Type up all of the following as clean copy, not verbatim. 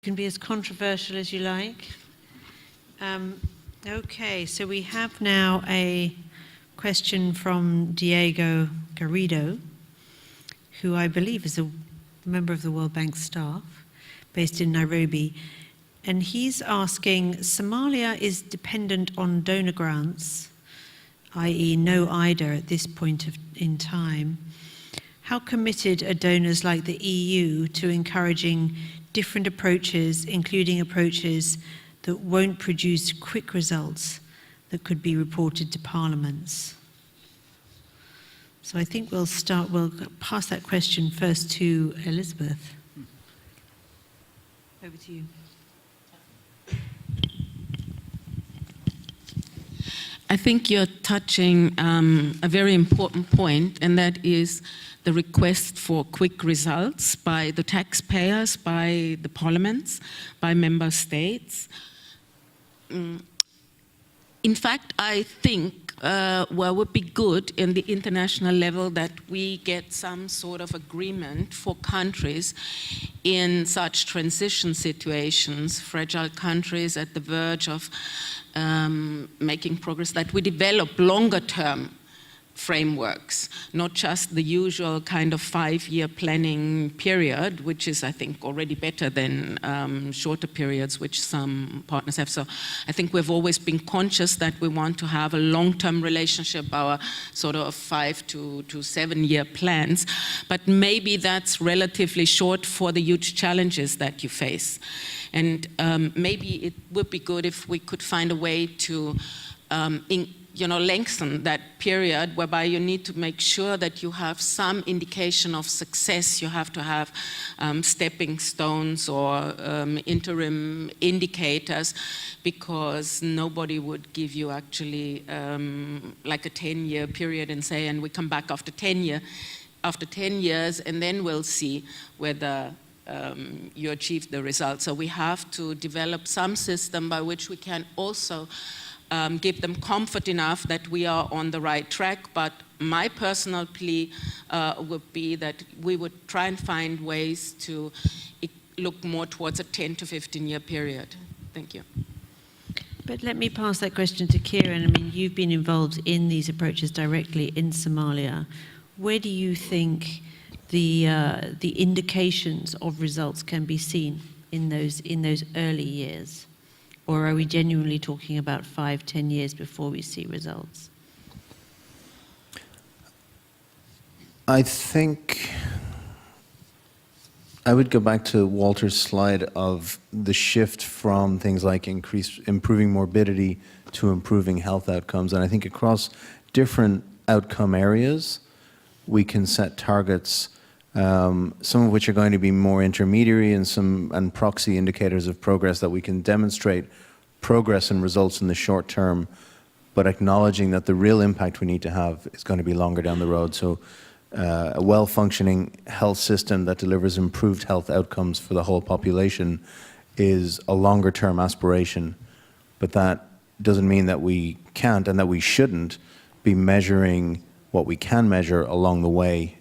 can be as controversial as you like. Okay, so we have now a question from Diego Garrido, who I believe is a member of the World Bank staff based in Nairobi. And he's asking, Somalia is dependent on donor grants, i.e. no IDA at this point in time. How committed are donors like the EU to encouraging different approaches, including approaches that won't produce quick results that could be reported to parliaments? So I think we'll pass that question first to Elizabeth. Over to you. I think you're touching a very important point, and that is the request for quick results by the taxpayers, by the parliaments, by member states. In fact, I think what would be good in the international level that we get some sort of agreement for countries in such transition situations, fragile countries at the verge of making progress, that we develop longer-term frameworks, not just the usual kind of 5-year planning period, which is, I think, already better than shorter periods, which some partners have. So I think we've always been conscious that we want to have a long-term relationship, our sort of 5 to 7-year plans, but maybe that's relatively short for the huge challenges that you face. And maybe it would be good if we could find a way to lengthen that period, whereby you need to make sure that you have some indication of success. You have to have stepping stones or interim indicators, because nobody would give you actually like a 10-year period and say, and we come back after 10 years, and then we'll see whether you achieve the results. So we have to develop some system by which we can also give them comfort enough that we are on the right track. But my personal plea would be that we would try and find ways to look more towards a 10 to 15-year period. Thank you. But let me pass that question to Kieran. I mean, you've been involved in these approaches directly in Somalia. Where do you think the indications of results can be seen in those early years? Or are we genuinely talking about 5, 10 years before we see results? I think I would go back to Walter's slide of the shift from things like improving morbidity to improving health outcomes. And I think across different outcome areas, we can set targets, some of which are going to be more intermediary and proxy indicators of progress, that we can demonstrate progress and results in the short term, but acknowledging that the real impact we need to have is going to be longer down the road. So a well-functioning health system that delivers improved health outcomes for the whole population is a longer-term aspiration, but that doesn't mean that we can't and that we shouldn't be measuring what we can measure along the way,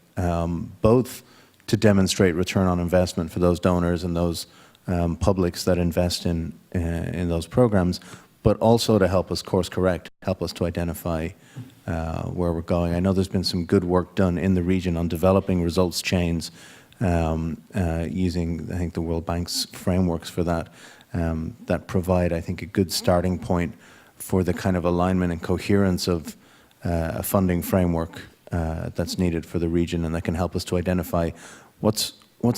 both to demonstrate return on investment for those donors and those publics that invest in those programs, but also to help us course correct, help us to identify where we're going. I know there's been some good work done in the region on developing results chains using, I think, the World Bank's frameworks for that, that provide, I think, a good starting point for the kind of alignment and coherence of a funding framework that's needed for the region, and that can help us to identify what's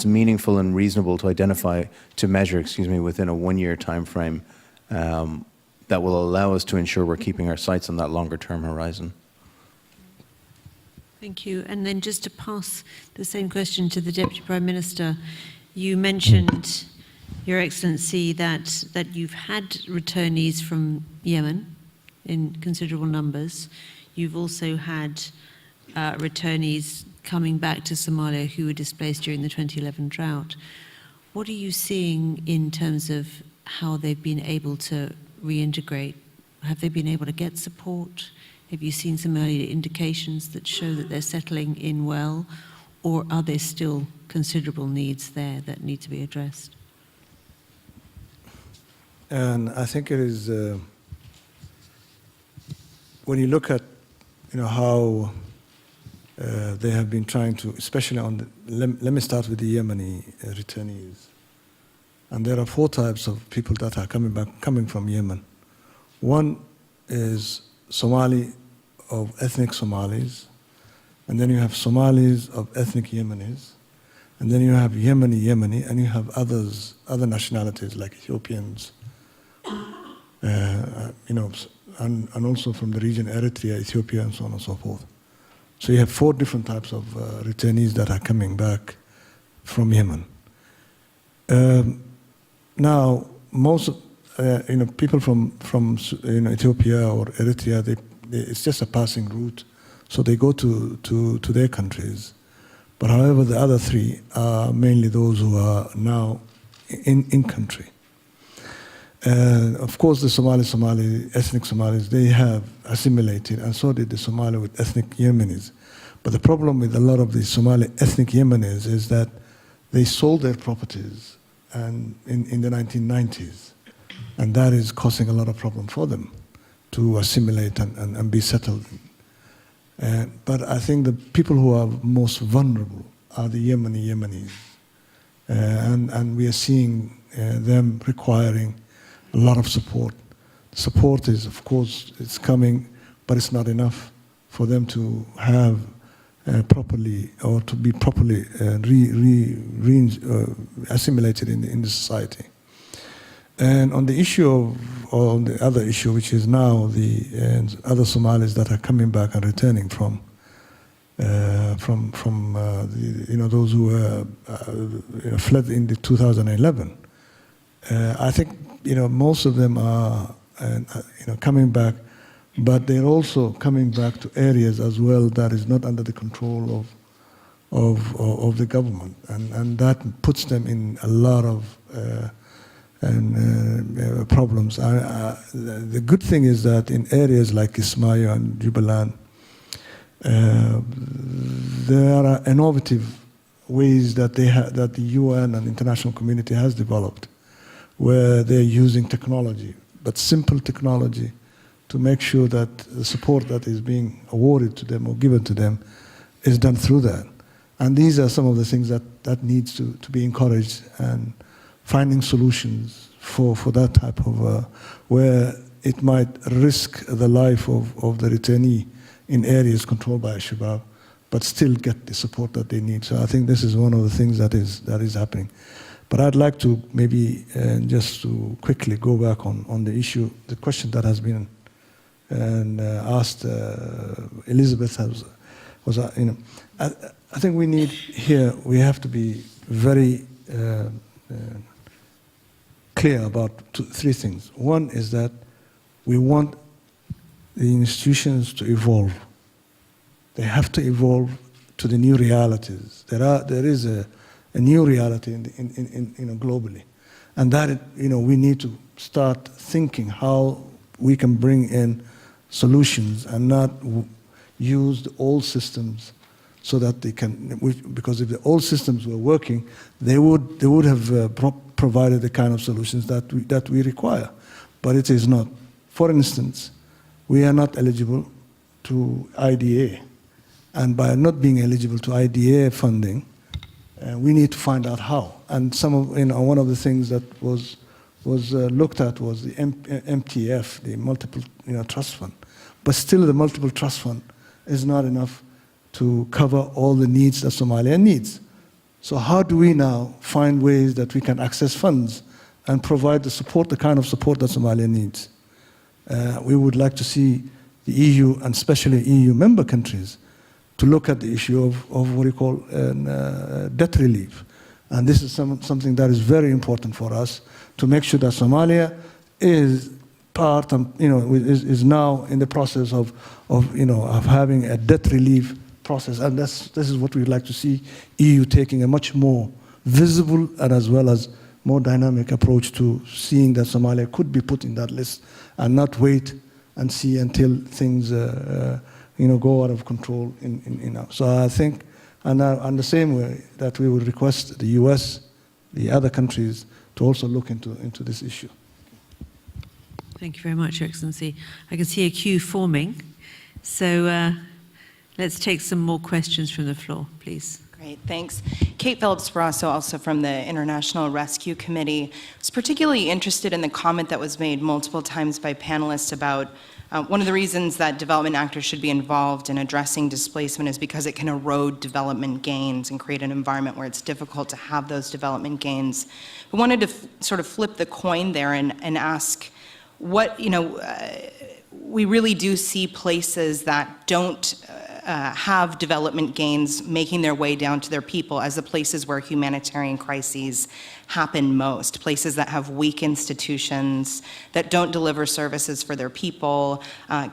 meaningful and reasonable to measure within a 1-year time frame that will allow us to ensure we're keeping our sights on that longer term horizon. Thank you. And then just to pass the same question to the Deputy Prime Minister, you mentioned, Your Excellency, that you've had returnees from Yemen in considerable numbers. You've also had returnees coming back to Somalia who were displaced during the 2011 drought. What are you seeing in terms of how they've been able to reintegrate? Have they been able to get support? Have you seen some early indications that show that they're settling in well? Or are there still considerable needs there that need to be addressed? And I think it is, when you look at, how they have been trying to, especially on the, let me start with the Yemeni returnees. And there are 4 types of people that are coming from Yemen. One is Somali of ethnic Somalis, and then you have Somalis of ethnic Yemenis, and then you have Yemeni, and you have other nationalities like Ethiopians, and also from the region Eritrea, Ethiopia, and so on and so forth. So you have 4 different types of returnees that are coming back from Yemen. Now, most people from Ethiopia or Eritrea, it's just a passing route, so they go to their countries. But however, the other 3 are mainly those who are now in country. Of course, the Somali ethnic Somalis, they have assimilated, and so did the Somali with ethnic Yemenis. But the problem with a lot of the Somali ethnic Yemenis is that they sold their properties and in the 1990s, and that is causing a lot of problem for them to assimilate and be settled. But I think the people who are most vulnerable are the Yemenis, and we are seeing them requiring a lot of support. Support is, of course, it's coming, but it's not enough for them to have properly, or to be properly assimilated in the society. And on the issue or on the other issue, which is now the other Somalis that are coming back and returning from those who fled in the 2011. I think most of them are coming back, but they're also coming back to areas as well that is not under the control of the government, and that puts them in a lot of problems. The good thing is that in areas like Ismaiah and Jubaland, there are innovative ways that that the UN and international community has developed, where they're using technology, but simple technology, to make sure that the support that is being awarded to them or given to them is done through that. And these are some of the things that needs to be encouraged, and finding solutions for that type of, where it might risk the life of the returnee in areas controlled by Al-Shabaab, but still get the support that they need. So I think this is one of the things that is happening. But I'd like to maybe just to quickly go back on the issue, the question that has been asked. Elizabeth was I think we have to be very clear about 3 things. One is that we want the institutions to evolve. They have to evolve to the new realities. There is a new reality globally, and that we need to start thinking how we can bring in solutions and not use the old systems, so that they can. Because if the old systems were working, they would have provided the kind of solutions that we require, but it is not. For instance, we are not eligible to IDA, and by not being eligible to IDA funding, we need to find out how. And one of the things that was looked at was the MTF, the multiple trust fund. But still, the multiple trust fund is not enough to cover all the needs that Somalia needs. So how do we now find ways that we can access funds and provide the kind of support that Somalia needs? We would like to see the EU, and especially EU member countries, to look at the issue of what we call debt relief. And this is something that is very important for us, to make sure that Somalia is part and is now in the process of having a debt relief process. And this is what we'd like to see EU taking a much more visible and as well as more dynamic approach to seeing that Somalia could be put in that list, and not wait and see until things go out of control. So I think, and the same way that we would request the US, the other countries, to also look into this issue. Thank you very much, Your Excellency. I can see a queue forming, so let's take some more questions from the floor, please. Great, thanks. Kate Phillips-Brasso, also from the International Rescue Committee. I was particularly interested in the comment that was made multiple times by panelists about one of the reasons that development actors should be involved in addressing displacement is because it can erode development gains and create an environment where it's difficult to have those development gains. I wanted to sort of flip the coin there and ask what, we really do see places that don't have development gains making their way down to their people as the places where humanitarian crises happen most, places that have weak institutions, that don't deliver services for their people,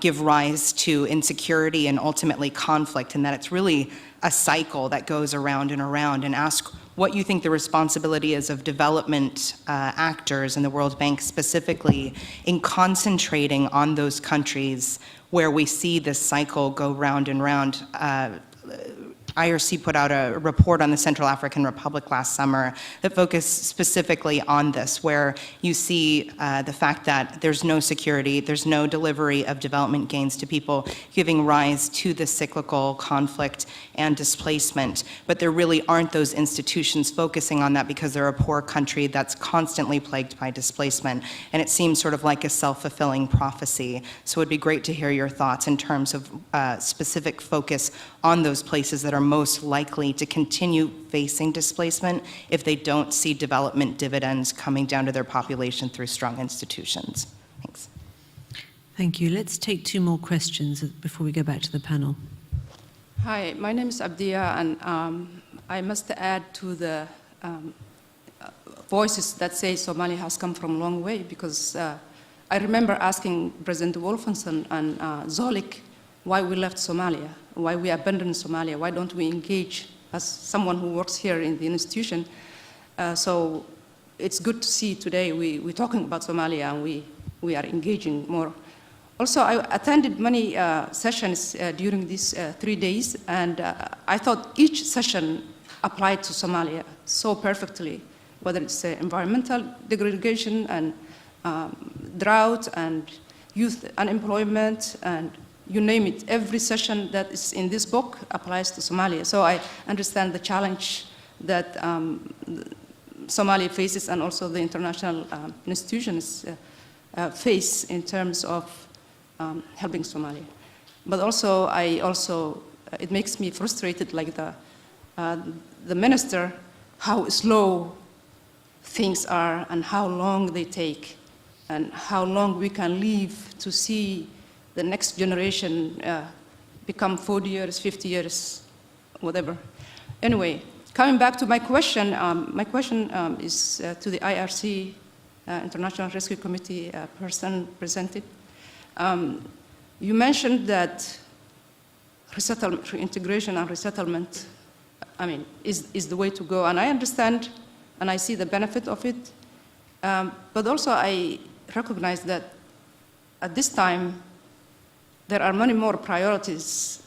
give rise to insecurity and ultimately conflict, and that it's really a cycle that goes around and around, and ask what you think the responsibility is of development actors and the World Bank specifically in concentrating on those countries where we see this cycle go round and round. IRC put out a report on the Central African Republic last summer that focused specifically on this, where you see the fact that there's no security, there's no delivery of development gains to people, giving rise to the cyclical conflict and displacement. But there really aren't those institutions focusing on that because they're a poor country that's constantly plagued by displacement. And it seems sort of like a self-fulfilling prophecy. So it would be great to hear your thoughts in terms of specific focus on those places that are most likely to continue facing displacement if they don't see development dividends coming down to their population through strong institutions. Thanks. Thank you. Let's take two more questions before we go back to the panel. Hi, my name is Abdiya, and I must add to the voices that say Somalia has come from a long way, because I remember asking President Wolfenson and Zolik why we left Somalia, why we abandoned Somalia, why don't we engage as someone who works here in the institution. So it's good to see today we're talking about Somalia and we are engaging more. Also, I attended many sessions during these 3 days, and I thought each session applied to Somalia so perfectly, whether it's environmental degradation and drought and youth unemployment and you name it. Every session that is in this book applies to Somalia. So I understand the challenge that Somalia faces and also the international institutions face in terms of helping Somalia. But also, it makes me frustrated, like the minister, how slow things are and how long they take and how long we can live to see the next generation become 40 years, 50 years, whatever. Anyway, coming back to my question is to the IRC, International Rescue Committee person presented. You mentioned that reintegration and resettlement, is the way to go, and I understand and I see the benefit of it, but also I recognize that at this time, there are many more priorities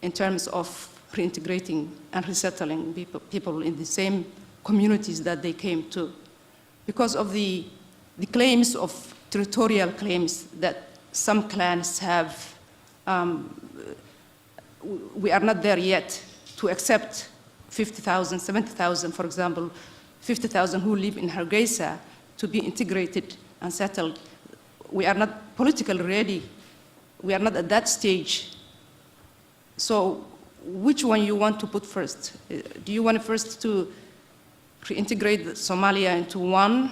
in terms of reintegrating and resettling people in the same communities that they came to, because of the claims of territorial claims that some clans have. We are not there yet to accept 50,000, 70,000, for example, 50,000 who live in Hargeisa to be integrated and settled. We are not politically ready. We are not at that stage. So which one you want to put first? Do you want first to reintegrate Somalia into one,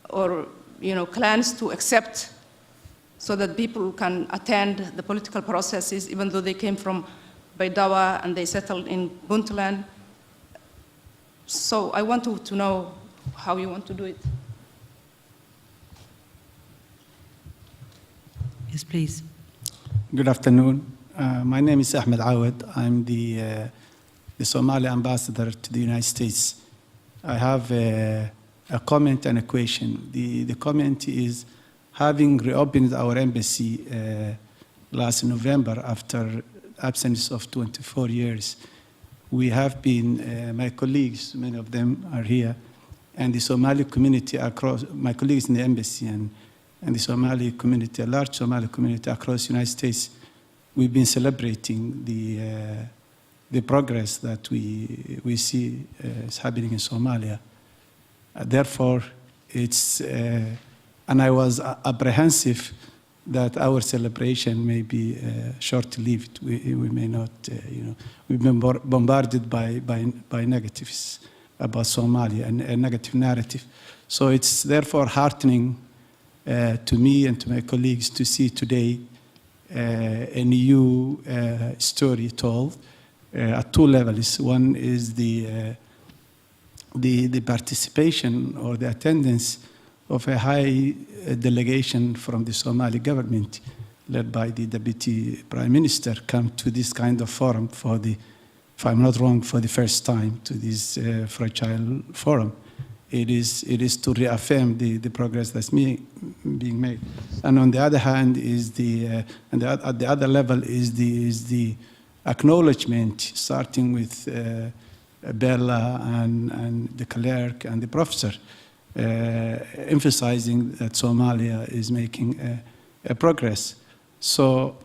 or clans to accept so that people can attend the political processes even though they came from Baidawa and they settled in Puntland? So I want to know how you want to do it. Yes, please. Good afternoon. My name is Ahmed Awad. I'm the Somali ambassador to the United States. I have a comment and a question. The comment is, having reopened our embassy last November after absence of 24 years, we have been, my colleagues, many of them are here, and the Somali community across, my colleagues in the embassy and and the Somali community, a large Somali community across the United States, we've been celebrating the progress that we see is happening in Somalia. Therefore, it's, and I was apprehensive that our celebration may be short-lived. We may not, we've been bombarded by negatives about Somalia and a negative narrative. So it's therefore heartening to me and to my colleagues to see today a new story told at two levels. One is the participation or the attendance of a high delegation from the Somali government, led by the Deputy Prime Minister, come to this kind of forum for the, if I'm not wrong, for the first time to this fragile forum. It is to reaffirm the progress that's being made. And on the other hand, is at the other level is the acknowledgement, starting with Bella and the clerk and the professor, emphasizing that Somalia is making a progress. So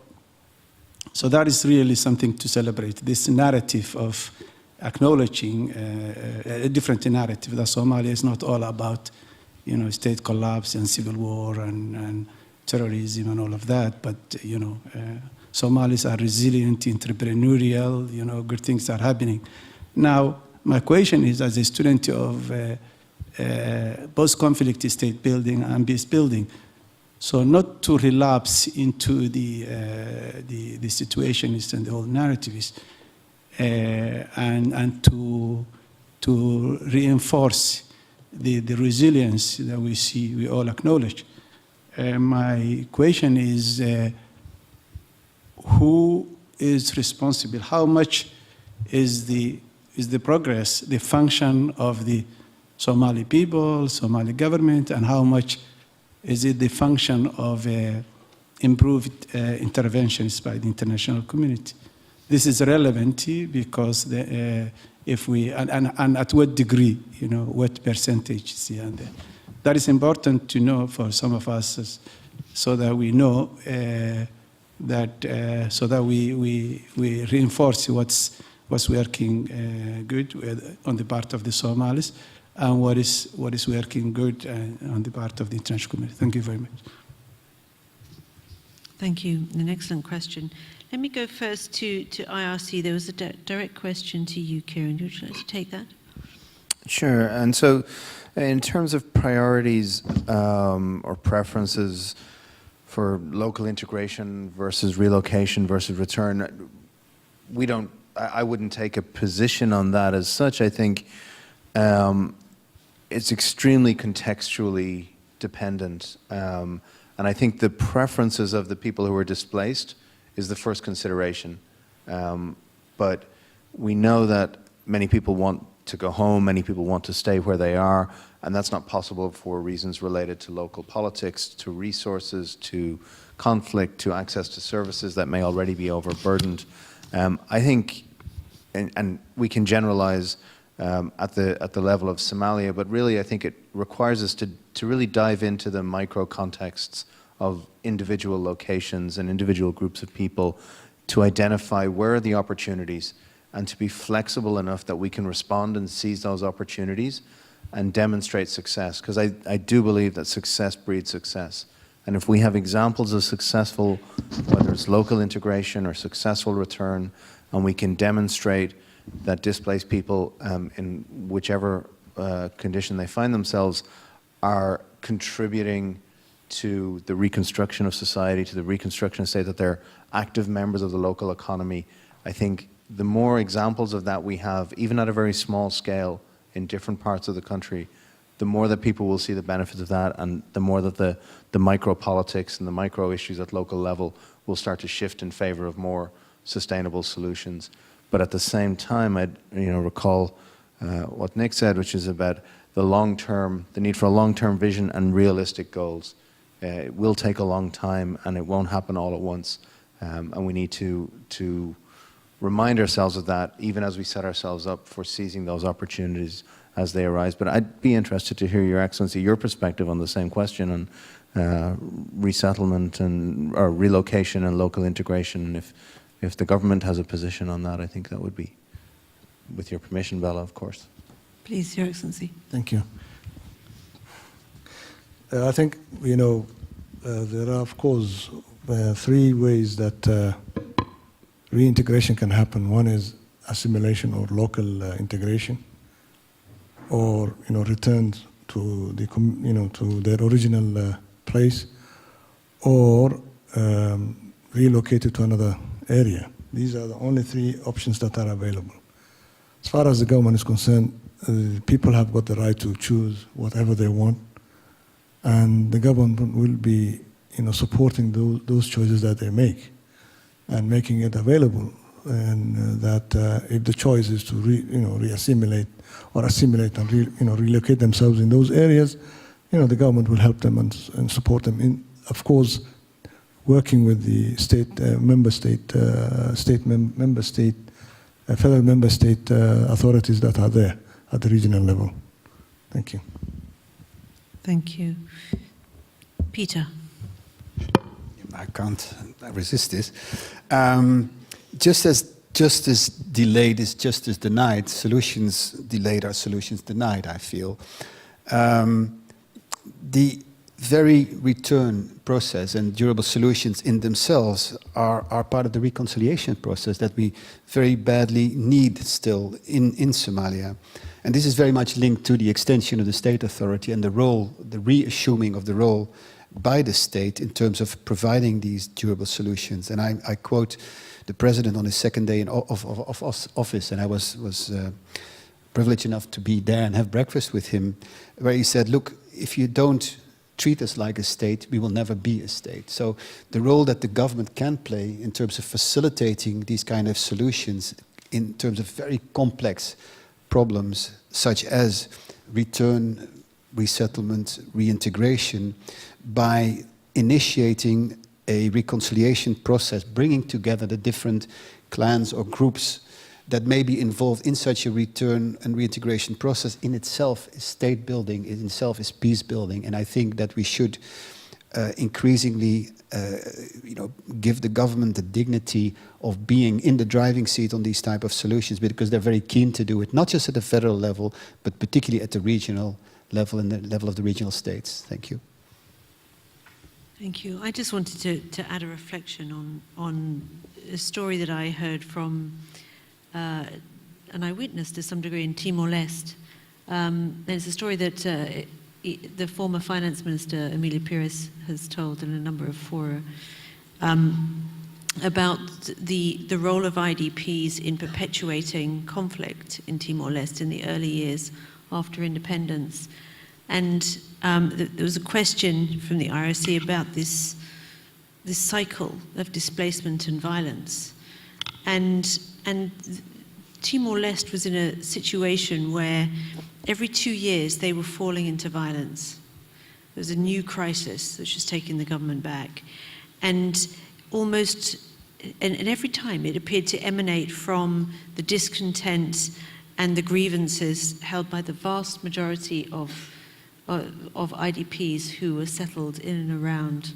that is really something to celebrate, this narrative of acknowledging a different narrative, that Somalia is not all about, state collapse and civil war and terrorism and all of that, but, Somalis are resilient, entrepreneurial, good things are happening. Now, my question is, as a student of post-conflict state building and peace building, so not to relapse into the situationists and the old narrativists, and to reinforce the resilience that we see, we all acknowledge. My question is, who is responsible? How much is the progress, the function of the Somali people, Somali government, and how much is it the function of improved interventions by the international community? This is relevant because if we, and at what degree, what percentage, and that is important to know for some of us, so that we know so that we reinforce what's working good on the part of the Somalis, and what is working good on the part of the international community. Thank you very much. Thank you. An excellent question. Let me go first to IRC. There was a direct question to you, Kieran. Would you like to take that? Sure. And so in terms of priorities or preferences for local integration versus relocation versus return, I wouldn't take a position on that as such. I think it's extremely contextually dependent. And I think the preferences of the people who are displaced is the first consideration. But we know that many people want to go home, many people want to stay where they are, and that's not possible for reasons related to local politics, to resources, to conflict, to access to services that may already be overburdened. I think, and we can generalize at the level of Somalia, but really I think it requires us to really dive into the micro contexts of individual locations and individual groups of people to identify where are the opportunities and to be flexible enough that we can respond and seize those opportunities and demonstrate success. Because I do believe that success breeds success. And if we have examples of successful, whether it's local integration or successful return, and we can demonstrate that displaced people in whichever condition they find themselves are contributing to the reconstruction of society, to the reconstruction of state, that they're active members of the local economy. I think the more examples of that we have, even at a very small scale in different parts of the country, the more that people will see the benefits of that, and the more that the micro politics and the micro issues at local level will start to shift in favor of more sustainable solutions. But at the same time, I'd recall what Nick said, which is about the long-term, the need for a long-term vision and realistic goals. It will take a long time, and it won't happen all at once. And we need to remind ourselves of that, even as we set ourselves up for seizing those opportunities as they arise. But I'd be interested to hear, Your Excellency, your perspective on the same question on resettlement and or relocation and local integration. If the government has a position on that, I think that would be, with your permission, Bella, of course. Please, Your Excellency. Thank you. I think, you know, there are, of course, three ways that reintegration can happen. One is assimilation or local integration, or, you know, return to the, you know, to their original place, or relocated to another area. These are the only three options that are available. As far as the government is concerned, people have got the right to choose whatever they want, and the government will be, you know, supporting those choices that they make and making it available. And that if the choice is to re-assimilate or assimilate and you know, relocate themselves in those areas, you know, the government will help them and support them in, of course, working with the federal member state authorities that are there at the regional level. Thank you. Thank you. Peter. I can't resist this. Just as justice delayed is justice denied, solutions delayed are solutions denied, I feel. The very return process and durable solutions in themselves are part of the reconciliation process that we very badly need still in Somalia. And this is very much linked to the extension of the state authority and the role, the reassuming of the role by the state in terms of providing these durable solutions. And I quote the president on his second day of office, and I was privileged enough to be there and have breakfast with him, where he said, look, if you don't treat us like a state, we will never be a state. So the role that the government can play in terms of facilitating these kind of solutions in terms of very complex problems such as return, resettlement, reintegration, by initiating a reconciliation process, bringing together the different clans or groups that may be involved in such a return and reintegration process, in itself is state building, in itself is peace building. And I think that we should increasingly give the government the dignity of being in the driving seat on these type of solutions, because they're very keen to do it, not just at the federal level, but particularly at the regional level and the level of the regional states. Thank you. Thank you. I just wanted to add a reflection on a story that I heard from, and I witnessed to some degree in Timor-Leste. There's a story that the former finance minister, Emilia Pires, has told in a number of fora about the role of IDPs in perpetuating conflict in Timor-Leste in the early years after independence. And there was a question from the IRC about this cycle of displacement and violence. And Timor-Leste was in a situation where every 2 years they were falling into violence. There was a new crisis which was taking the government back. And every time it appeared to emanate from the discontent and the grievances held by the vast majority of IDPs who were settled in and around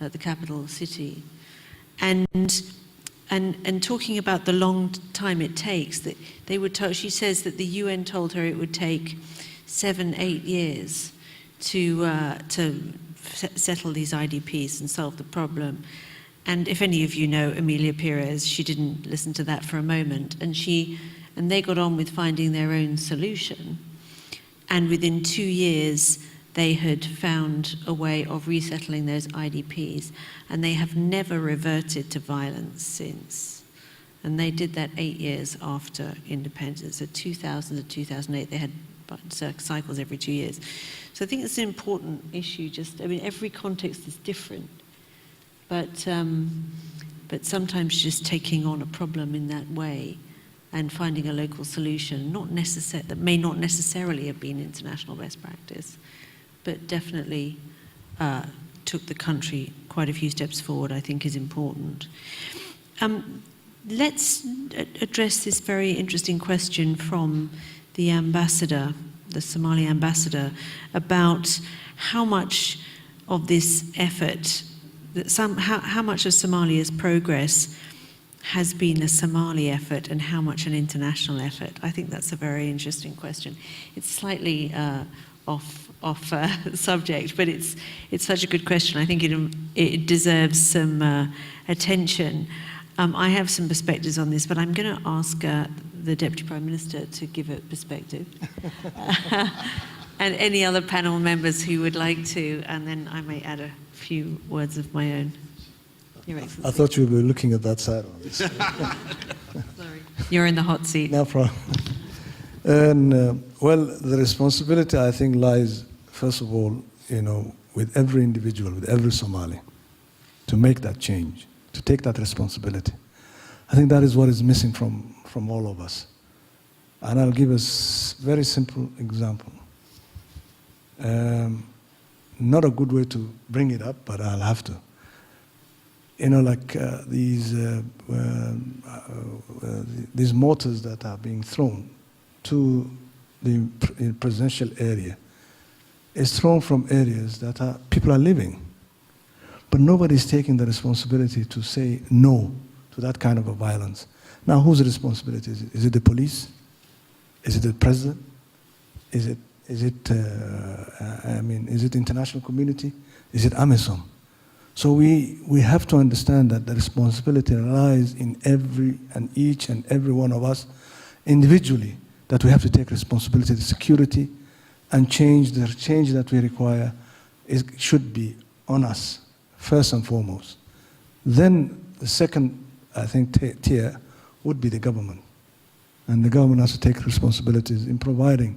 the capital city. And talking about the long time it takes, that they were told, she says that the UN told her it would take 7-8 years to settle these IDPs and solve the problem. And if any of you know Emilia Pires, she didn't listen to that for a moment, and they got on with finding their own solution. And within 2 years, they had found a way of resettling those IDPs, and they have never reverted to violence since. And they did that 8 years after independence. So 2000 to 2008, they had cycles every 2 years. So I think it's an important issue. Every context is different, but sometimes just taking on a problem in that way and finding a local solution, that may not necessarily have been international best practice, but definitely took the country quite a few steps forward, I think is important. Let's address this very interesting question from the ambassador, the Somali ambassador about how much of this effort, how much of Somalia's progress has been a Somali effort and how much an international effort. I think that's a very interesting question. It's slightly off subject, but it's such a good question. I think it deserves some attention. I have some perspectives on this, but I'm going to ask the Deputy Prime Minister to give a perspective. And any other panel members who would like to, and then I may add a few words of my own. Your Excellency. I thought you were looking at that side of this. Sorry. You're in the hot seat. No problem. And, well, the responsibility, I think, lies, first of all, with every individual, with every Somali, to make that change, to take that responsibility. I think that is what is missing from all of us. And I'll give a very simple example. Not a good way to bring it up, but I'll have to. Like these mortars that are being thrown to the presidential area is thrown from areas that people are living. But nobody's taking the responsibility to say no to that kind of a violence. Now, whose responsibility is it? Is it the police? Is it the president? Is it international community? Is it AMISOM? So we have to understand that the responsibility lies in each and every one of us individually, that we have to take responsibility for security, and the change that we require should be on us, first and foremost. Then the second, I think, tier would be the government. And the government has to take responsibilities in providing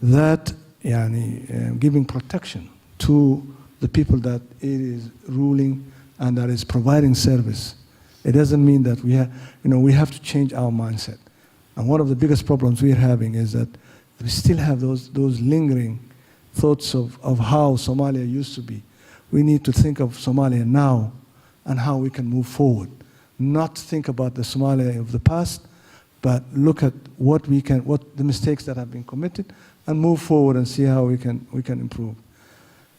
that, giving protection to the people that it is ruling and that is providing service. It doesn't mean that we have to change our mindset. And one of the biggest problems we're having is that we still have those lingering thoughts of how Somalia used to be. We need to think of Somalia now and how we can move forward. Not think about the Somalia of the past, but look at what the mistakes that have been committed and move forward and see how we can improve.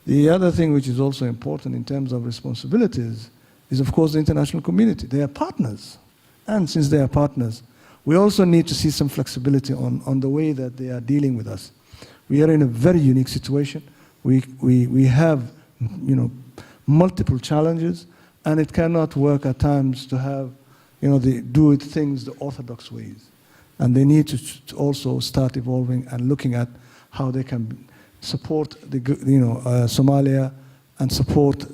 The other thing which is also important in terms of responsibilities is, of course, the international community. They are partners. And since they are partners, we also need to see some flexibility on the way that they are dealing with us. We are in a very unique situation. We have, multiple challenges, and it cannot work at times to have, do things the orthodox ways. And they need to also start evolving and looking at how they can support Somalia and support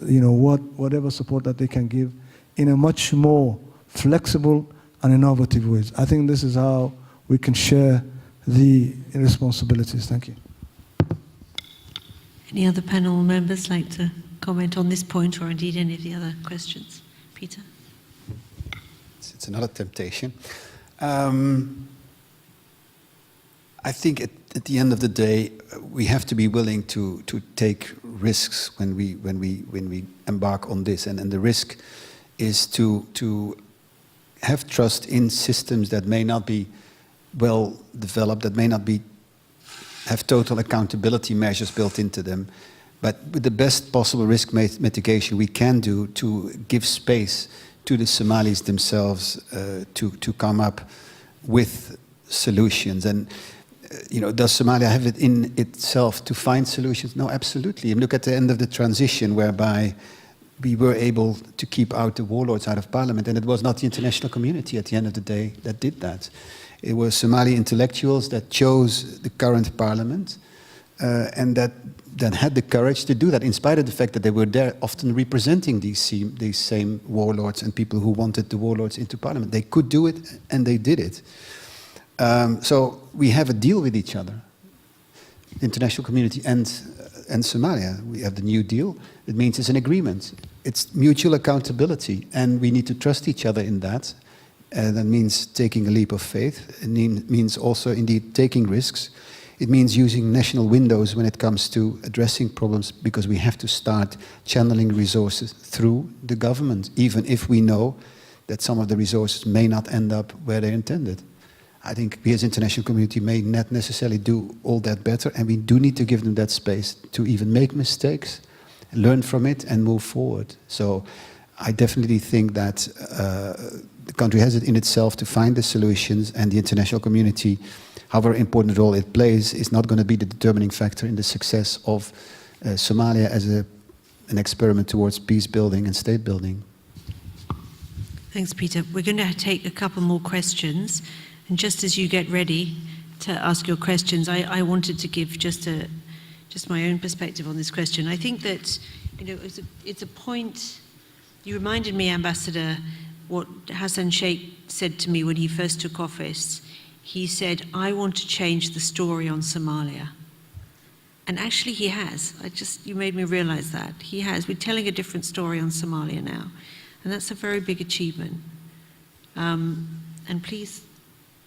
whatever support that they can give in a much more flexible and innovative ways. I think this is how we can share the responsibilities. Thank you. Any other panel members like to comment on this point, or indeed any of the other questions? Peter? It's another temptation. I think at the end of the day, we have to be willing to take risks when we embark on this, and the risk is to have trust in systems that may not be well developed, that may not have total accountability measures built into them, but with the best possible risk mitigation we can do to give space to the Somalis themselves to come up with solutions. And does Somalia have it in itself to find solutions? No, absolutely. And look at the end of the transition, whereby we were able to keep out the warlords out of parliament, and it was not the international community at the end of the day that did that. It was Somali intellectuals that chose the current parliament and that had the courage to do that, in spite of the fact that they were there often representing these same warlords and people who wanted the warlords into parliament. They could do it, and they did it. So we have a deal with each other, international community and Somalia. We have the new deal. It means it's an agreement. It's mutual accountability, and we need to trust each other in that. That means taking a leap of faith. It means also indeed taking risks. It means using national windows when it comes to addressing problems, because we have to start channeling resources through the government, even if we know that some of the resources may not end up where they're intended. I think we as international community may not necessarily do all that better, and we do need to give them that space to even make mistakes, learn from it, and move forward. So I definitely think that the country has it in itself to find the solutions, and the international community, however important role it plays, is not going to be the determining factor in the success of Somalia as an experiment towards peace building and state building. Thanks, Peter. We're going to take a couple more questions. And just as you get ready to ask your questions, I wanted to give just my own perspective on this question. I think that, it's a point. You reminded me, Ambassador, what Hassan Sheikh said to me when he first took office. He said, "I want to change the story on Somalia." And actually he has. You made me realize that. He has. We're telling a different story on Somalia now. And that's a very big achievement. And please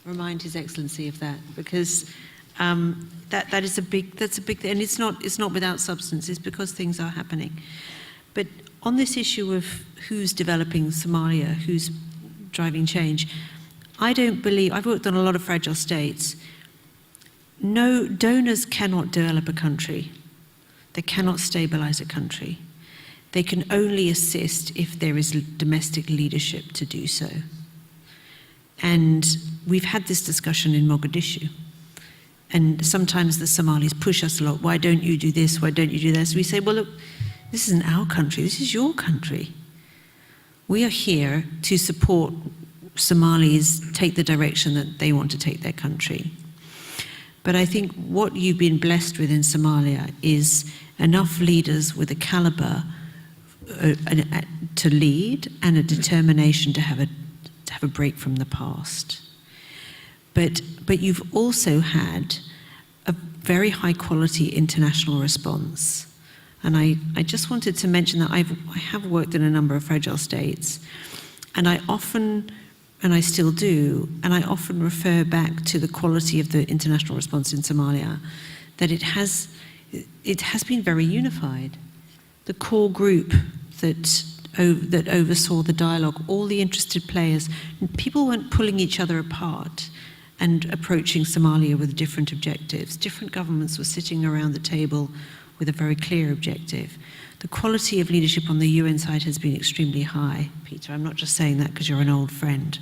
remind His Excellency of that, because that's a big thing, and it's not without substance. It's because things are happening. But on this issue of who's developing Somalia, who's driving change, I don't believe. I've worked on a lot of fragile states. No, donors cannot develop a country. They cannot stabilize a country. They can only assist if there is domestic leadership to do so. And we've had this discussion in Mogadishu. And sometimes the Somalis push us a lot. Why don't you do this? Why don't you do this? We say, well, look, this isn't our country. This is your country. We are here to support Somalis take the direction that they want to take their country. But I think what you've been blessed with in Somalia is enough leaders with a caliber to lead and a determination to have a break from the past. But you've also had a very high quality international response. And I just wanted to mention that I have worked in a number of fragile states, and I often, and I still do, and I often refer back to the quality of the international response in Somalia, that it has been very unified. The core group that oversaw the dialogue, all the interested players, people weren't pulling each other apart and approaching Somalia with different objectives. Different governments were sitting around the table with a very clear objective. The quality of leadership on the UN side has been extremely high, Peter. I'm not just saying that because you're an old friend.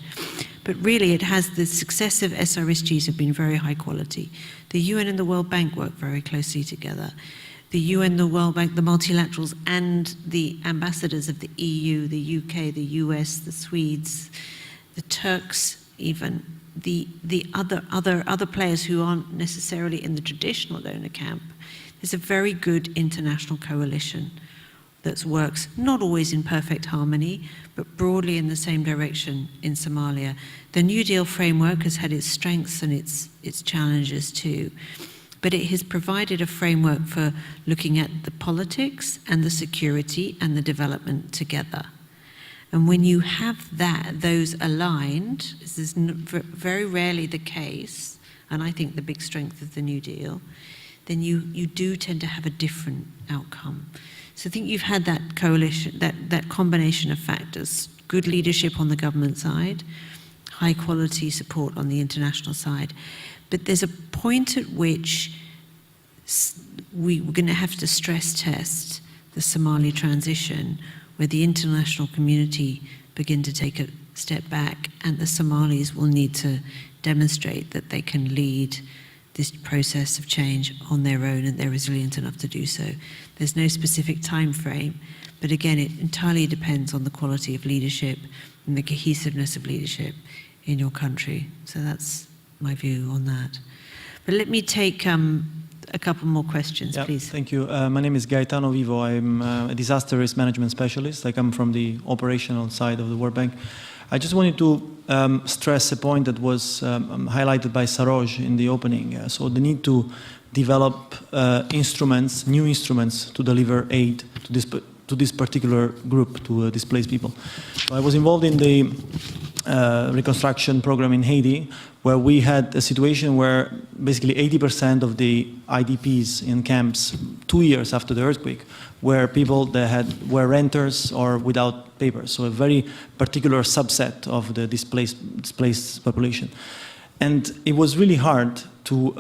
But really, the successive SRSGs have been very high quality. The UN and the World Bank work very closely together. The UN, the World Bank, the multilaterals, and the ambassadors of the EU, the UK, the US, the Swedes, the Turks even, the other players who aren't necessarily in the traditional donor camp. There's a very good international coalition that works, not always in perfect harmony, but broadly in the same direction in Somalia. The New Deal framework has had its strengths and its challenges too, but it has provided a framework for looking at the politics and the security and the development together. And when you have those aligned, this is very rarely the case, and I think the big strength of the New Deal, then you do tend to have a different outcome. So I think you've had that coalition, that combination of factors: good leadership on the government side, high quality support on the international side. But there's a point at which we're going to have to stress test the Somali transition, where the international community begin to take a step back, and the Somalis will need to demonstrate that they can lead this process of change on their own, and they're resilient enough to do so. There's no specific time frame, but again, it entirely depends on the quality of leadership and the cohesiveness of leadership in your country. So that's my view on that. But let me take a couple more questions, please. Thank you. My name is Gaetano Vivo. I'm a disaster risk management specialist. I come from the operational side of the World Bank. I just wanted to stress a point that was highlighted by Saroj in the opening. So the need to develop new instruments to deliver aid to this particular group, to displaced people. So I was involved in the reconstruction program in Haiti, where we had a situation where basically 80% of the IDPs in camps 2 years after the earthquake were people that were renters or without papers, so a very particular subset of the displaced population. And it was really hard to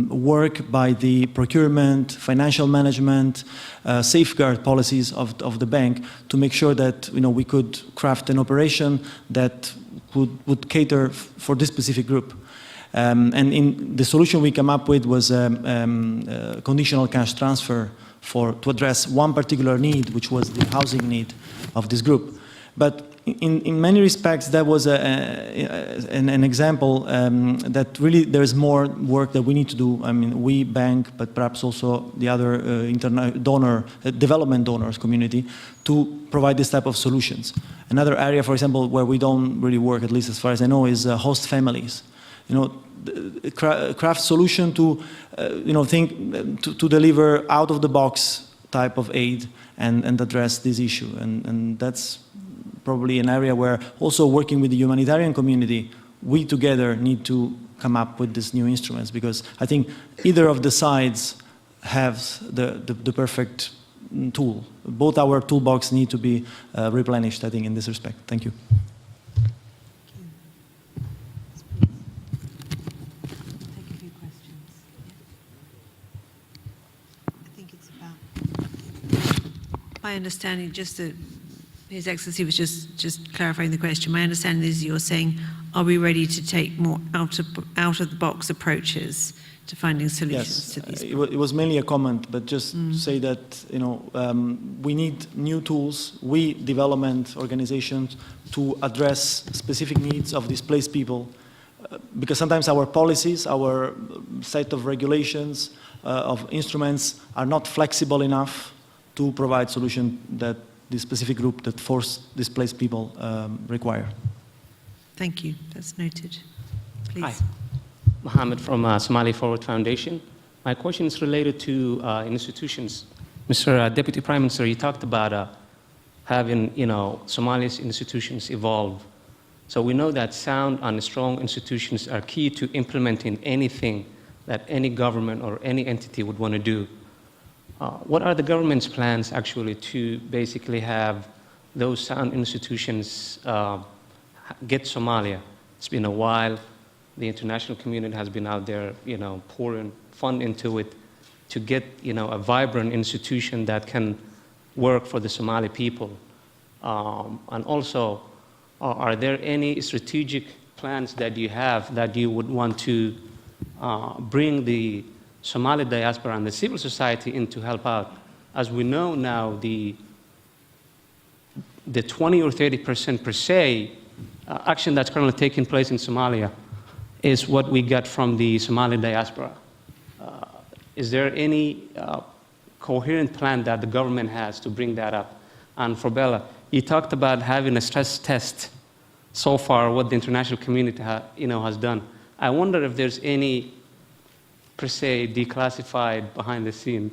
work by the procurement, financial management, safeguard policies of the bank to make sure that we could craft an operation that would cater for this specific group. And in the solution we came up with was conditional cash transfer to address one particular need, which was the housing need of this group. But in many respects, that was an example that really there's more work that we need to do. I mean, we bank, but perhaps also the other development donors community to provide this type of solutions. Another area, for example, where we don't really work, at least as far as I know, is host families. Craft solution to, to deliver out-of-the-box type of aid and address this issue. And that's probably an area where also working with the humanitarian community, we together need to come up with these new instruments, because I think either of the sides have the perfect tool. Both our toolbox need to be replenished, I think, in this respect. Thank you. My understanding, just that His Excellency was just clarifying the question. My understanding is you're saying, are we ready to take more out-of-the-box approaches to finding solutions to these? It was mainly a comment, but just to say that we need new tools, we development organizations, to address specific needs of displaced people, because sometimes our policies, our set of regulations, of instruments are not flexible enough to provide solutions that the specific group that forced displaced people require. Thank you. That's noted. Please. Hi. Mohammed from Somali Forward Foundation. My question is related to institutions. Mr. Deputy Prime Minister, you talked about having Somalia's institutions evolve. So we know that sound and strong institutions are key to implementing anything that any government or any entity would want to do. What are the government's plans actually to basically have those sound institutions get Somalia? It's been a while. The international community has been out there, pouring fund into it to get, a vibrant institution that can work for the Somali people. And also, are there any strategic plans that you have that you would want to bring the Somali diaspora and the civil society in to help out? As we know now, the 20 or 30% per se action that's currently taking place in Somalia is what we got from the Somali diaspora. Is there any coherent plan that the government has to bring that up? And for Bella, you talked about having a stress test so far, what the international community has done. I wonder if there's any, per se, declassified behind the scene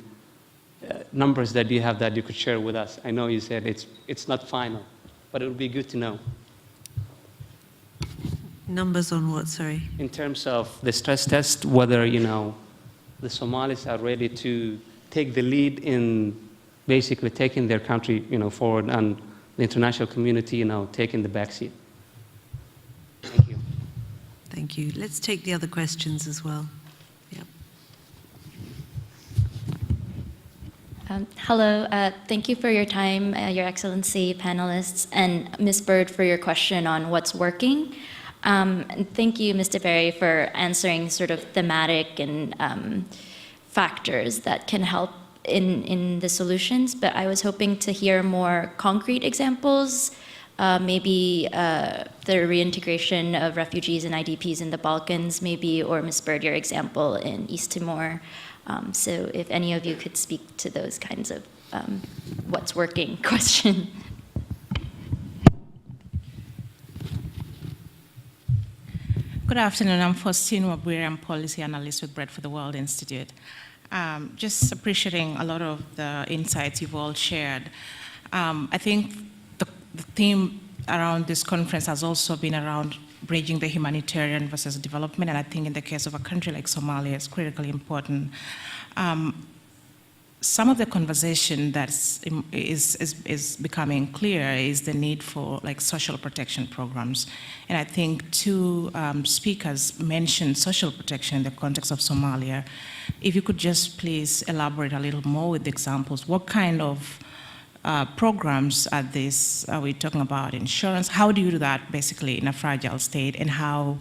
numbers that you have that you could share with us. I know you said it's not final, but it would be good to know. Numbers on what, sorry? In terms of the stress test, whether, the Somalis are ready to take the lead in basically taking their country, forward, and the international community, taking the backseat. Thank you. Thank you. Let's take the other questions as well. Yep. Hello. Thank you for your time, Your Excellency, panelists, and Ms. Bird for your question on what's working. And thank you, Mr. Berry, for answering sort of thematic and factors that can help in the solutions. But I was hoping to hear more concrete examples, maybe the reintegration of refugees and IDPs in the Balkans, maybe, or Ms. Bird, your example in East Timor. So if any of you could speak to those kinds of what's working question. Good afternoon. I'm Faustine Wabwiri. I'm policy analyst with Bread for the World Institute. Just appreciating a lot of the insights you've all shared. I think the theme around this conference has also been around bridging the humanitarian versus development, and I think in the case of a country like Somalia, it's critically important. some of the conversation that is becoming clear is the need for like social protection programs. And I think two speakers mentioned social protection in the context of Somalia. If you could just please elaborate a little more with examples, what kind of programs are this? Are we talking about insurance? How do you do that basically in a fragile state, and how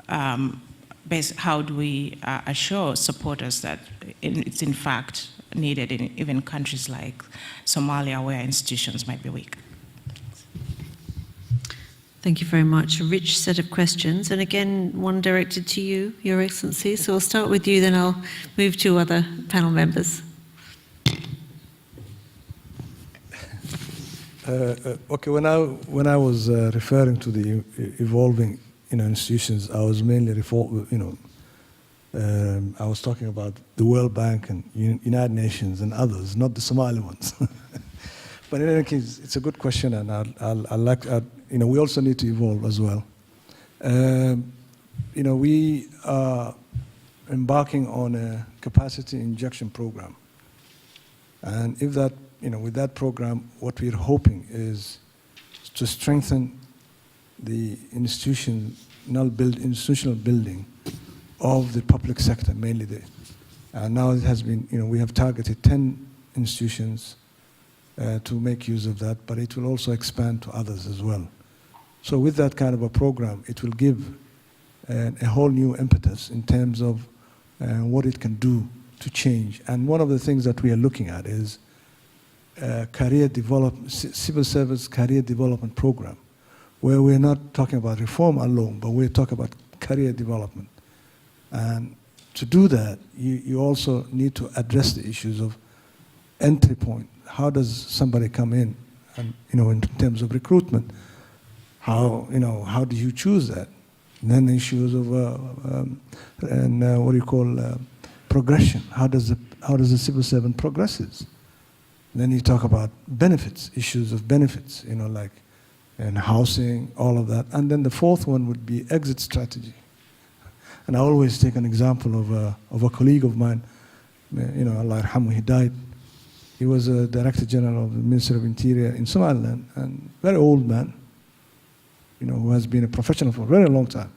do we assure supporters that it's in fact needed in even countries like Somalia where institutions might be weak? Thank you very much. A rich set of questions, and again, one directed to you, Your Excellency. So I'll start with you, then I'll move to other panel members. Okay, when I was referring to the evolving institutions, I was mainly I was talking about the World Bank and United Nations and others, not the Somali ones. But in any case, it's a good question, and we also need to evolve as well. We are embarking on a capacity injection program, and if that, with that program, what we're hoping is to strengthen the institutional building of the public sector, mainly now it has been, we have targeted 10 institutions to make use of that, but it will also expand to others as well. So with that kind of a program, it will give a whole new impetus in terms of what it can do to change. And one of the things that we are looking at is career development, civil service career development program, where we're not talking about reform alone, but we're talking about career development. And to do that, you also need to address the issues of entry point. How does somebody come in, and in terms of recruitment? How do you choose that? And then the issues of progression. How does the civil servant progresses? And then you talk about benefits, issues of benefits, and housing, all of that. And then the fourth one would be exit strategy. And I always take an example of a colleague of mine, Allah yarhamu, he died. He was a Director General of the Ministry of Interior in Somaliland, and very old man, who has been a professional for a very long time.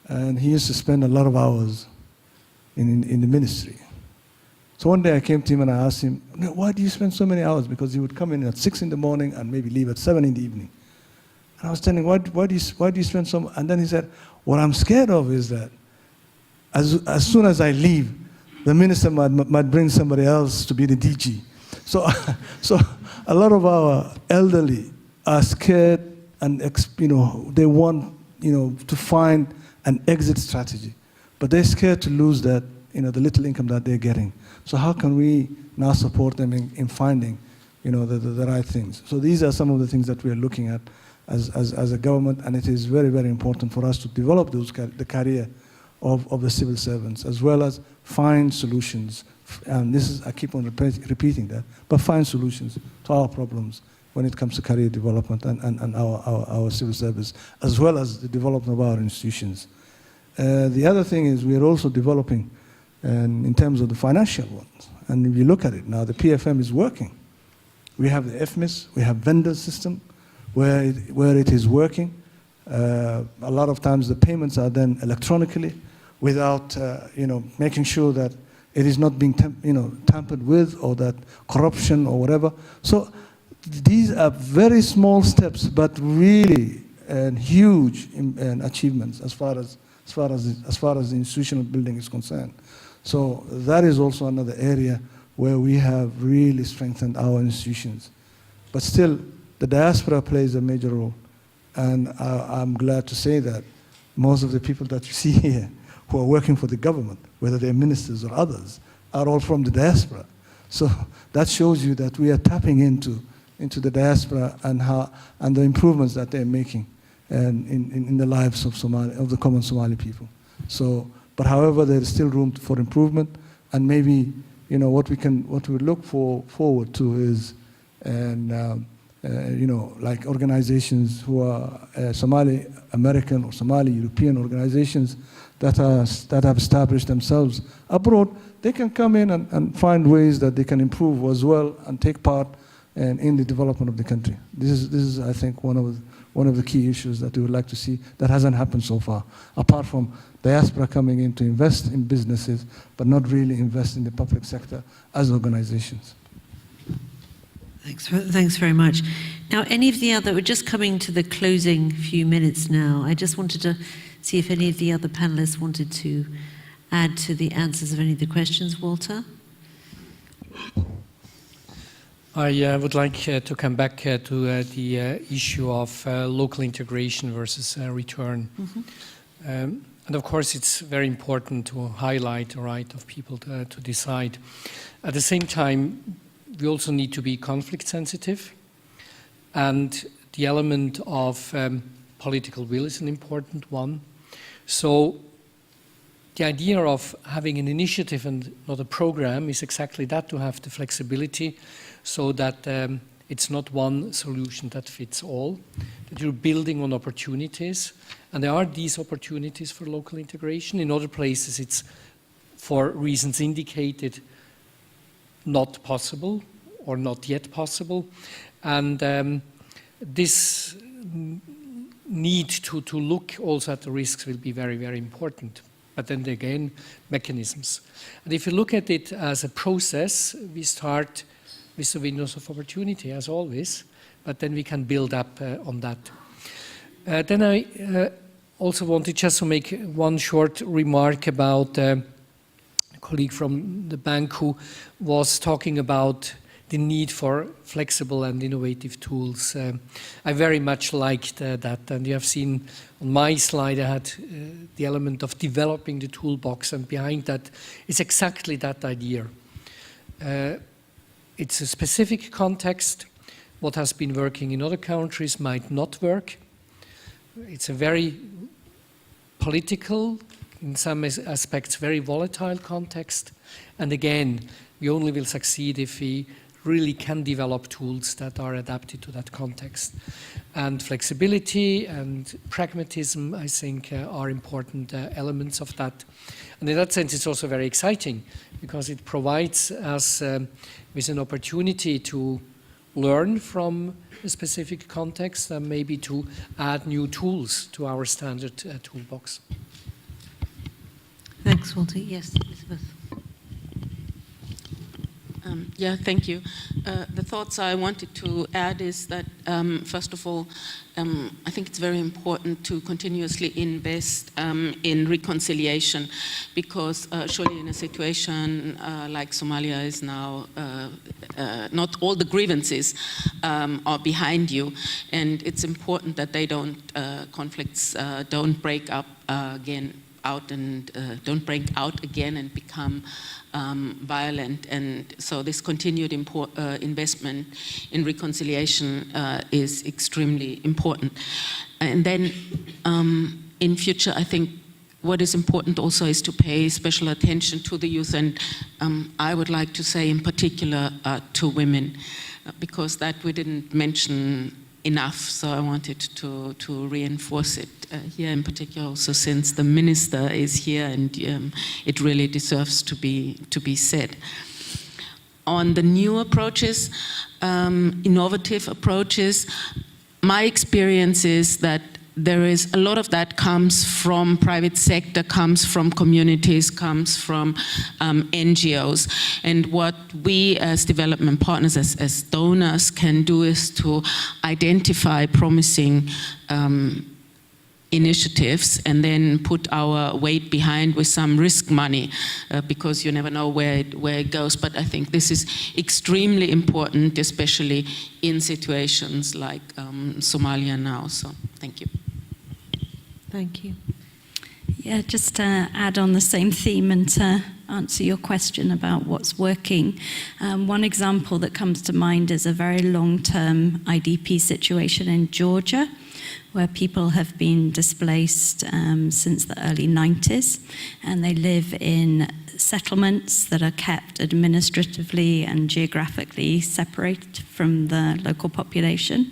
And he used to spend a lot of hours in the ministry. So one day I came to him and I asked him, why do you spend so many hours? Because he would come in at 6 in the morning and maybe leave at 7 in the evening. And I was telling him, why do you spend so much? And then he said, what I'm scared of is that as soon as I leave, the minister might bring somebody else to be the DG. So a lot of our elderly are scared, and they want to find an exit strategy, but they're scared to lose that the little income that they're getting. So how can we now support them in finding the right things? So these are some of the things that we are looking at as a government, and it is very, very important for us to develop the career of the civil servants, as well as find solutions. And I keep on repeating that, but find solutions to our problems when it comes to career development and our civil service, as well as the development of our institutions. The other thing is we are also developing in terms of the financial ones. And if you look at it now, the PFM is working. We have the FMIS, we have vendor system where it is working. A lot of times the payments are done electronically without making sure that it is not being tampered with, or that corruption or whatever. So these are very small steps, but really huge achievements as far as the institutional building is concerned. So that is also another area where we have really strengthened our institutions. But still, the diaspora plays a major role. And I'm glad to say that most of the people that you see here who are working for the government, whether they're ministers or others, are all from the diaspora. So that shows you that we are tapping into the diaspora and the improvements that they're making in the lives of the common Somali people. So, but however, there is still room for improvement, and maybe what we look forward to is like organizations who are Somali American or Somali European organizations that have established themselves abroad, they can come in and find ways that they can improve as well and take part in the development of the country. This is I think, one of the key issues that we would like to see that hasn't happened so far, apart from diaspora coming in to invest in businesses, but not really invest in the public sector as organizations. Thanks very much. Now, any of the other, we're just coming to the closing few minutes now. I just wanted to see if any of the other panelists wanted to add to the answers of any of the questions. Walter? I would like to come back to the issue of local integration versus return. And of course, it's very important to highlight the right of people to decide. At the same time, we also need to be conflict sensitive, and the element of political will is an important one. So the idea of having an initiative and not a program is exactly that, to have the flexibility so that it's not one solution that fits all, that you're building on opportunities. And there are these opportunities for local integration. In other places, it's, for reasons indicated, not possible or not yet possible. And this need to look also at the risks will be very, very important. But then again, mechanisms. And if you look at it as a process, we start with the windows of opportunity, as always, but then we can build up on that. Then I also wanted just to make one short remark about a colleague from the bank who was talking about the need for flexible and innovative tools. I very much liked that, and you have seen on my slide I had the element of developing the toolbox, and behind that is exactly that idea. It's a specific context. What has been working in other countries might not work. It's a very political, in some aspects very volatile context. And again, we only will succeed if we really can develop tools that are adapted to that context. And flexibility and pragmatism, I think, are important elements of that. And in that sense, it's also very exciting, because it provides us with an opportunity to learn from a specific context and maybe to add new tools to our standard toolbox. Thanks, Walter. Yes, Elizabeth. Yeah, thank you. The thoughts I wanted to add is that, first of all, I think it's very important to continuously invest in reconciliation, because surely in a situation like Somalia is now, not all the grievances are behind you, and it's important that they don't, conflicts don't break up again, don't break out again and become violent. And so this continued investment in reconciliation is extremely important. And then in future, I think what is important also is to pay special attention to the youth, and I would like to say in particular to women, because that we didn't mention enough, so I wanted to reinforce it here in particular, also since the minister is here, and it really deserves to be said. On the new approaches, innovative approaches, my experience is that there is a lot of that comes from private sector, comes from communities, comes from NGOs. And what we as development partners, as donors, can do is to identify promising initiatives and then put our weight behind with some risk money, because you never know where it goes. But I think this is extremely important, especially in situations like Somalia now. So thank you. Thank you. Yeah, just to add on the same theme and to answer your question about what's working. One example that comes to mind is a very long-term IDP situation in Georgia, where people have been displaced since the early 90s, and they live in settlements that are kept administratively and geographically separate from the local population.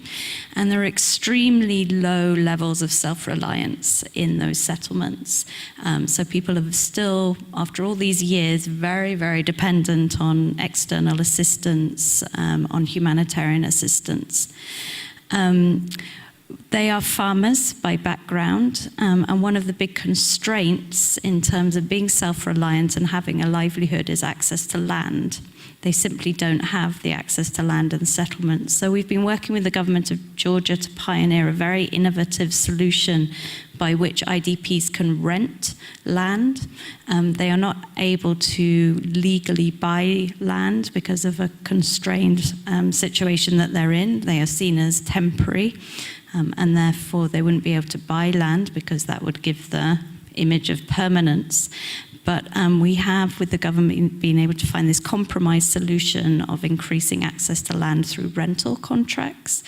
And there are extremely low levels of self-reliance in those settlements. So people are still, after all these years, very, very dependent on external assistance, on humanitarian assistance. They are farmers by background, and one of the big constraints in terms of being self-reliant and having a livelihood is access to land. They simply don't have the access to land and settlements. So we've been working with the government of Georgia to pioneer a very innovative solution by which IDPs can rent land. They are not able to legally buy land because of a constrained situation that they're in. They are seen as temporary. And therefore they wouldn't be able to buy land because that would give the image of permanence. But we have, with the government, been able to find this compromise solution of increasing access to land through rental contracts.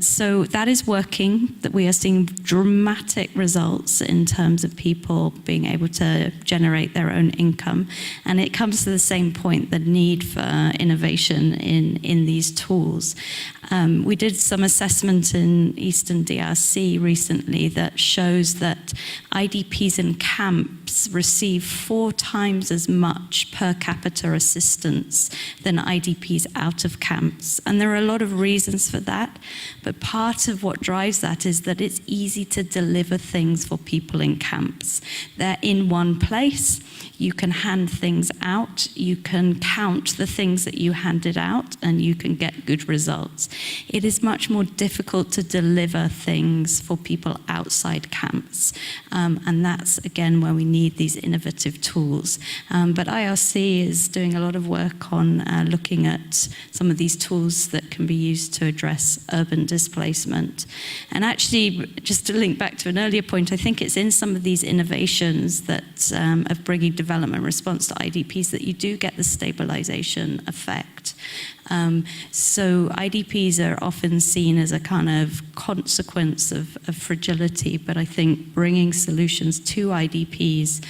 So that is working, that we are seeing dramatic results in terms of people being able to generate their own income. And it comes to the same point, the need for innovation in these tools. We did some assessment in Eastern DRC recently that shows that IDPs in camps receive 4 times as much per capita assistance than IDPs out of camps. And there are a lot of reasons for that. But part of what drives that is that it's easy to deliver things for people in camps. They're in one place, you can hand things out, you can count the things that you handed out, and you can get good results. It is much more difficult to deliver things for people outside camps. And that's, again, where we need these innovative tools. But IRC is doing a lot of work on looking at some of these tools that can be used to address urban displacement. And actually, just to link back to an earlier point, I think it's in some of these innovations that of bringing development response to IDPs that you do get the stabilization effect. So IDPs are often seen as a kind of consequence of fragility, but I think bringing solutions to IDPs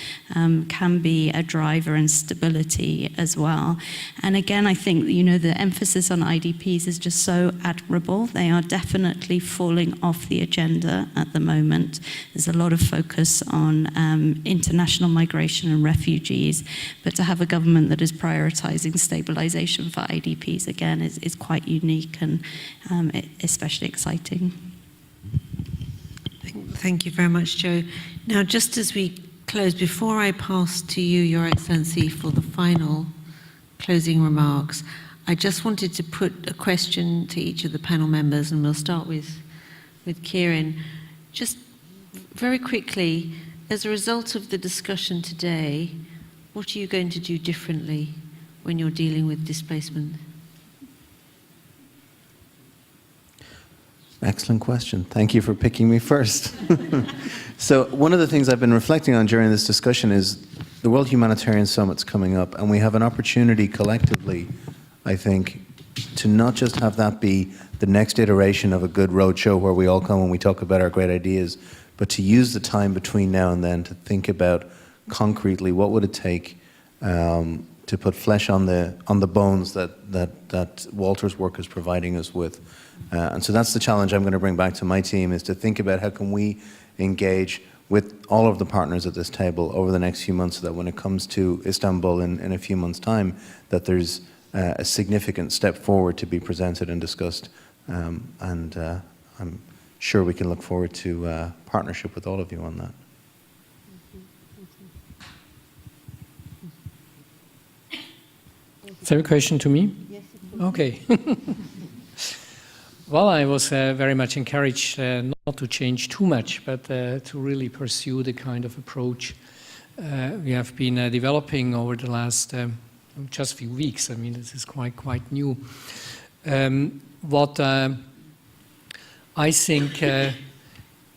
can be a driver in stability as well. And again, I think, you know, the emphasis on IDPs is just so admirable. They are definitely falling off the agenda at the moment. There's a lot of focus on international migration and refugees, but to have a government that is prioritizing stabilization for IDPs, again, is quite unique and especially exciting. Thank you very much, Joe. Now, just as we close, before I pass to you, Your Excellency, for the final closing remarks, I just wanted to put a question to each of the panel members, and we'll start with Kieran. Just very quickly, as a result of the discussion today, what are you going to do differently when you're dealing with displacement? Excellent question. Thank you for picking me first. So one of the things I've been reflecting on during this discussion is the World Humanitarian Summit's coming up, and we have an opportunity collectively, I think, to not just have that be the next iteration of a good roadshow where we all come and we talk about our great ideas, but to use the time between now and then to think about concretely what would it take to put flesh on the bones that Walter's work is providing us with. And so that's the challenge I'm going to bring back to my team, is to think about how can we engage with all of the partners at this table over the next few months, so that when it comes to Istanbul in a few months' time, that there's a significant step forward to be presented and discussed. And I'm sure we can look forward to partnership with all of you on that. Is there a question to me? Yes. Okay. Well, I was very much encouraged not to change too much, but to really pursue the kind of approach we have been developing over the last just few weeks. I mean, this is quite new. What I think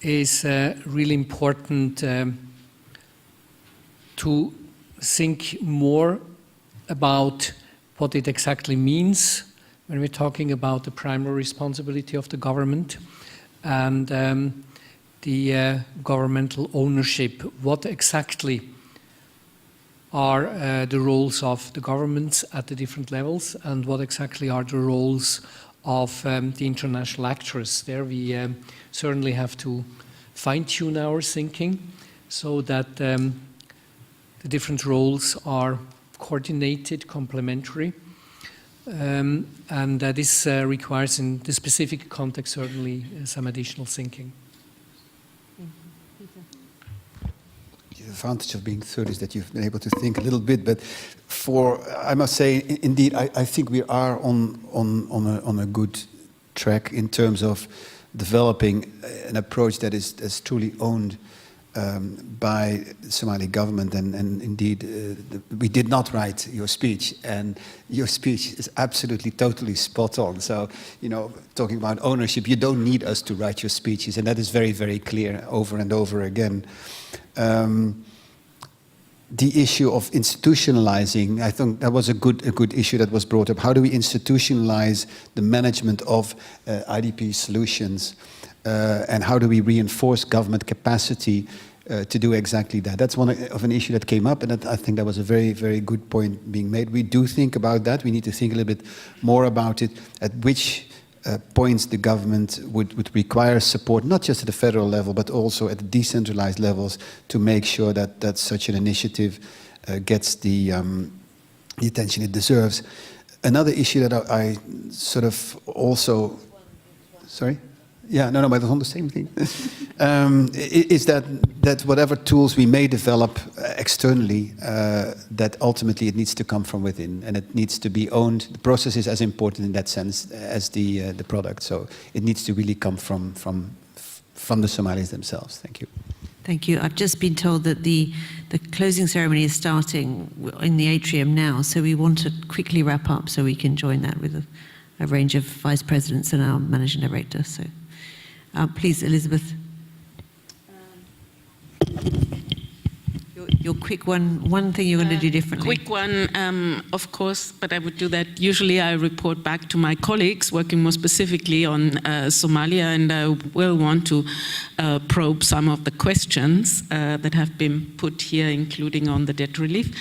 is really important to think more about what it exactly means when we're talking about the primary responsibility of the government. and the governmental ownership. What exactly are the roles of the governments at the different levels, and what exactly are the roles of the international actors? There we certainly have to fine-tune our thinking so that the different roles are coordinated, complementary, and this requires, in the specific context, certainly some additional thinking. The advantage of being third is that you've been able to think a little bit, but I must say, indeed, I think we are on a good track in terms of developing an approach that is truly owned by the Somali government, and indeed, we did not write your speech, and your speech is absolutely, totally spot on. So, you know, talking about ownership, you don't need us to write your speeches, and that is very, very clear over and over again. The issue of institutionalizing, I think that was a good issue that was brought up. How do we institutionalize the management of IDP solutions, and how do we reinforce government capacity to do exactly that? That's one of an issue that came up, and I think that was a very, very good point being made. We do think about that. We need to think a little bit more about it, at which points the government would require support, not just at the federal level, but also at the decentralized levels, to make sure that such an initiative gets the attention it deserves. Another issue that I sort of also, sorry? Yeah, no, but it's on the same thing. Is that whatever tools we may develop externally, that ultimately it needs to come from within, and it needs to be owned. The process is as important in that sense as the product. So it needs to really come from the Somalis themselves. Thank you. Thank you. I've just been told that the closing ceremony is starting in the atrium now, so we want to quickly wrap up so we can join that with a range of vice presidents and our managing director. So. Please, Elizabeth. Your quick one thing you're going to do differently. Quick one, of course, but I would do that. Usually I report back to my colleagues working more specifically on Somalia, and I will want to probe some of the questions that have been put here, including on the debt relief,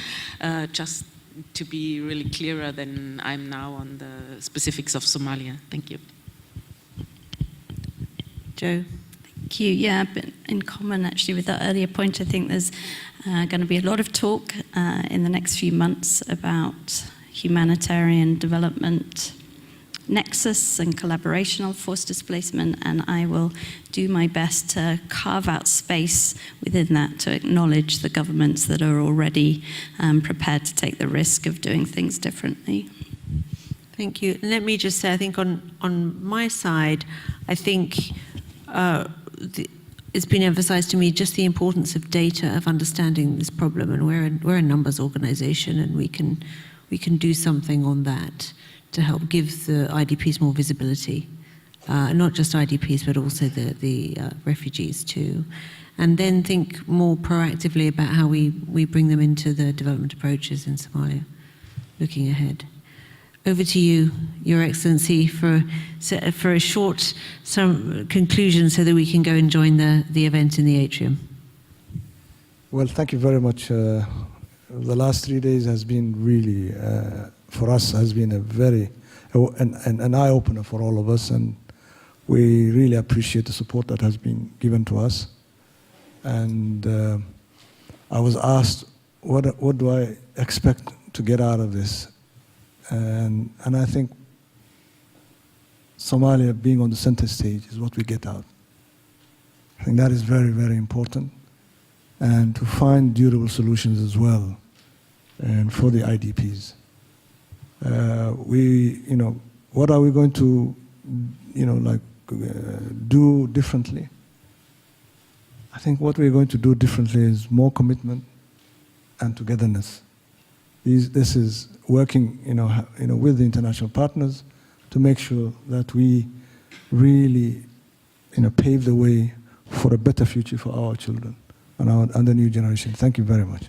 just to be really clearer than I'm now on the specifics of Somalia. Thank you. Joe? Thank you. Yeah, but in common actually with that earlier point, I think there's going to be a lot of talk in the next few months about humanitarian development nexus and collaboration on forced displacement, and I will do my best to carve out space within that to acknowledge the governments that are already prepared to take the risk of doing things differently. Thank you. Let me just say, I think on my side, I think it's been emphasized to me just the importance of data, of understanding this problem, and we're a numbers organization, and we can do something on that to help give the IDPs more visibility, not just IDPs, but also the refugees too, and then think more proactively about how we bring them into the development approaches in Somalia, looking ahead. Over to you, Your Excellency, for a short conclusion so that we can go and join the event in the atrium. Well, thank you very much. The last 3 days has been really, for us, has been an eye-opener for all of us, and we really appreciate the support that has been given to us. And I was asked, what do I expect to get out of this? And I think Somalia being on the center stage is what we get out. I think that is very, very important. And to find durable solutions as well, and for the IDPs. What are we going to, do differently? I think what we're going to do differently is more commitment and togetherness. This is working, with the international partners to make sure that we really, pave the way for a better future for our children and the new generation. Thank you very much.